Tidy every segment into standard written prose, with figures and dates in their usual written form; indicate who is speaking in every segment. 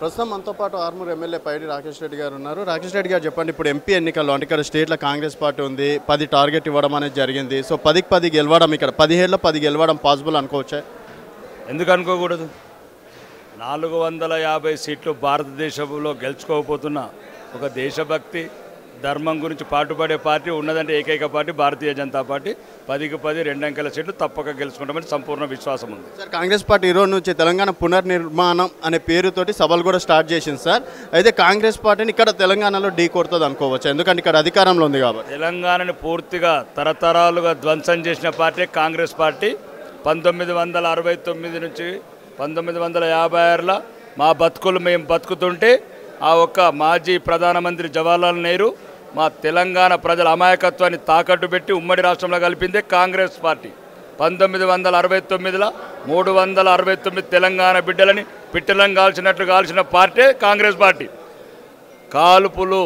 Speaker 1: ప్రస్తుతం మనతో పాటు ఆర్మూర్ ఎమ్మెల్యే పైడి రాకేష్ రెడ్డి గారు ఉన్నారు. రాకేష్ రెడ్డి గారు చెప్పండి, ఇప్పుడు ఎంపీ ఎన్నికల్లో అంటే ఇక్కడ స్టేట్లో కాంగ్రెస్ పార్టీ ఉంది, 10 టార్గెట్ ఇవ్వడం అనేది జరిగింది. సో 10కి 10 గెలవడం, ఇక్కడ 17లో 10 గెలవడం పాసిబుల్ అనుకోవచ్చా?
Speaker 2: ఎందుకు అనుకోకూడదు? 450 సీట్లు భారతదేశంలో గెలుచుకోకపోతున్న ఒక దేశభక్తి ధర్మం గురించి పాటుపడే పార్టీ ఉన్నదంటే ఏకైక పార్టీ భారతీయ జనతా పార్టీ. 10కి 10 2 అంకెల సీట్లు తప్పక గెలుచుకుంటామని సంపూర్ణ విశ్వాసం ఉంది
Speaker 1: సార్. కాంగ్రెస్ పార్టీ ఈరోజు నుంచి తెలంగాణ పునర్నిర్మాణం అనే పేరుతోటి సభలు కూడా స్టార్ట్ చేసింది సార్. అయితే కాంగ్రెస్ పార్టీని ఇక్కడ తెలంగాణలో ఢీ కొడుతుంది అనుకోవచ్చు, ఎందుకంటే ఇక్కడ అధికారంలో ఉంది కాబట్టి.
Speaker 2: తెలంగాణని పూర్తిగా తరతరాలుగా ధ్వంసం చేసిన పార్టీ కాంగ్రెస్ పార్టీ. 1969 నుంచి 1956లో మా బతుకులు మేము బతుకుతుంటే ఆ ఒక్క మాజీ ప్రధానమంత్రి జవహర్లాల్ నెహ్రూ మా తెలంగాణ ప్రజల అమాయకత్వాన్ని తాకట్టు పెట్టి ఉమ్మడి రాష్ట్రంలో కలిపిందే కాంగ్రెస్ పార్టీ. 1969లో 369 తెలంగాణ బిడ్డలని పిట్టలను కాల్చిన పార్టీ కాంగ్రెస్ పార్టీ. కాల్పులు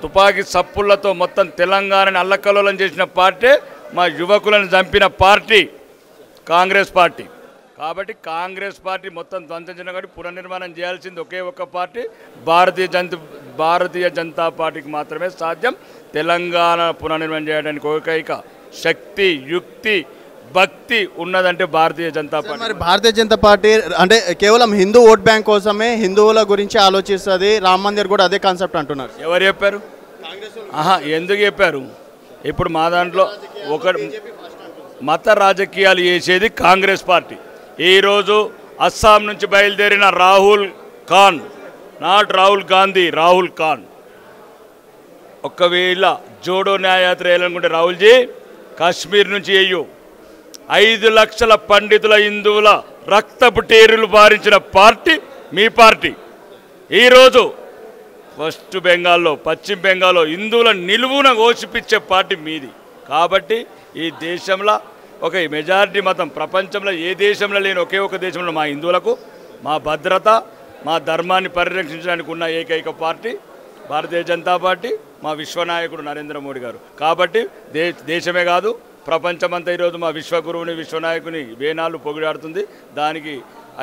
Speaker 2: తుపాకీ సప్పుళ్లతో మొత్తం తెలంగాణని అల్లకల్లోలం చేసిన పార్టీ, మా యువకులను చంపిన పార్టీ కాంగ్రెస్ పార్టీ. కాబట్టి కాంగ్రెస్ పార్టీ మొత్తం ధ్వంసించిన కాబట్టి పునర్నిర్మాణం చేయాల్సింది ఒకే ఒక్క పార్టీ భారతీయ జనతా పార్టీకి మాత్రమే సాధ్యం. తెలంగాణ పునర్నిర్మాణం చేయడానికి ఏకైక శక్తి, యుక్తి, భక్తి ఉన్నదంటే భారతీయ జనతా పార్టీ.
Speaker 1: మరి భారతీయ జనతా పార్టీ అంటే కేవలం హిందూ ఓట్ బ్యాంక్ కోసమే, హిందువుల గురించి ఆలోచిస్తుంది. రామ్ మందిర్ కూడా అదే కాన్సెప్ట్ అంటున్నారు.
Speaker 2: ఎవరు చెప్పారు? ఎందుకు చెప్పారు? ఇప్పుడు మా దాంట్లో ఒక మత రాజకీయాలు చేసేది కాంగ్రెస్ పార్టీ. ఈరోజు అస్సాం నుంచి బయలుదేరిన రాహుల్ ఖాన్, నాట్ రాహుల్ గాంధీ, రాహుల్ ఖాన్, ఒకవేళ జోడో న్యాయయాత్ర వేయాలనుకుంటే రాహుల్జీ కాశ్మీర్ నుంచి వేయు. 5 లక్షల పండితుల హిందువుల రక్తపు టేరులు బారించిన పార్టీ మీ పార్టీ. ఈరోజు వెస్ట్ బెంగాల్లో, పశ్చిమ బెంగాల్లో హిందువుల నిలువున ఘోషిపించే పార్టీ మీది. కాబట్టి ఈ దేశంలో ఒక మెజారిటీ మతం, ప్రపంచంలో ఏ దేశంలో లేని ఒకే ఒక దేశంలో మా హిందువులకు మా భద్రత, మా ధర్మాన్ని పరిరక్షించడానికి ఉన్న ఏకైక పార్టీ భారతీయ జనతా పార్టీ, మా విశ్వనాయకుడు నరేంద్ర మోడీ గారు. కాబట్టి దేశమే కాదు ప్రపంచమంతా ఈరోజు మా విశ్వగురువుని, విశ్వనాయకుని వేనాలు పొగిడాడుతుంది. దానికి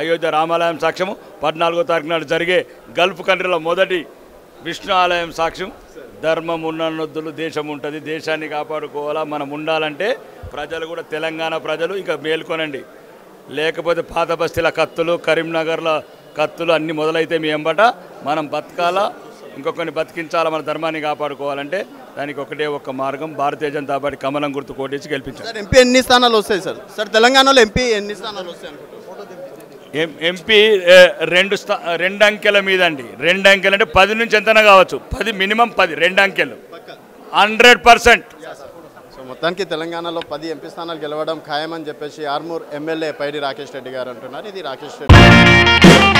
Speaker 2: అయోధ్య రామాలయం సాక్ష్యము, 14వ తారీఖు నాడు జరిగే గల్ఫ్ కంట్రీలో మొదటి విష్ణు ఆలయం సాక్ష్యం. ధర్మం ఉన్ననొద్దులు దేశం ఉంటుంది, దేశాన్ని కాపాడుకోవాలా. మనం ఉండాలంటే ప్రజలు కూడా, తెలంగాణ ప్రజలు ఇంకా మేల్కొనండి. లేకపోతే పాత బస్తీల కత్తులు, కరీంనగర్ల కత్తులు అన్నీ మొదలైతే మీ ఎంబట మనం బతకాలా, ఇంకొకరిని బతికించాలా. మన ధర్మాన్ని కాపాడుకోవాలంటే దానికి ఒకటే ఒక్క మార్గం, భారతీయ జనతా పార్టీ కమలం గుర్తు కోటేసి గెలిపించారు.
Speaker 1: ఎంపీ ఎన్ని స్థానాలు వస్తాయి సార్? సార్ తెలంగాణలో ఎంపీ ఎన్ని స్థానాలు వస్తాయి అనుకుంటున్నారు?
Speaker 2: ఎంపీ 2 అంకెల మీద అండి. 2 అంకెలు అంటే 10 నుంచి ఎంతైనా కావచ్చు. 10 మినిమం 10, 2 అంకెలు 100%.
Speaker 1: సో మొత్తానికి తెలంగాణలో 10 ఎంపీ స్థానాలు గెలవడం ఖాయమని చెప్పేసి ఆర్మూర్ ఎమ్మెల్యే పైడి రాకేష్ రెడ్డి గారు అంటున్నారు. ఇది రాకేష్ రెడ్డి.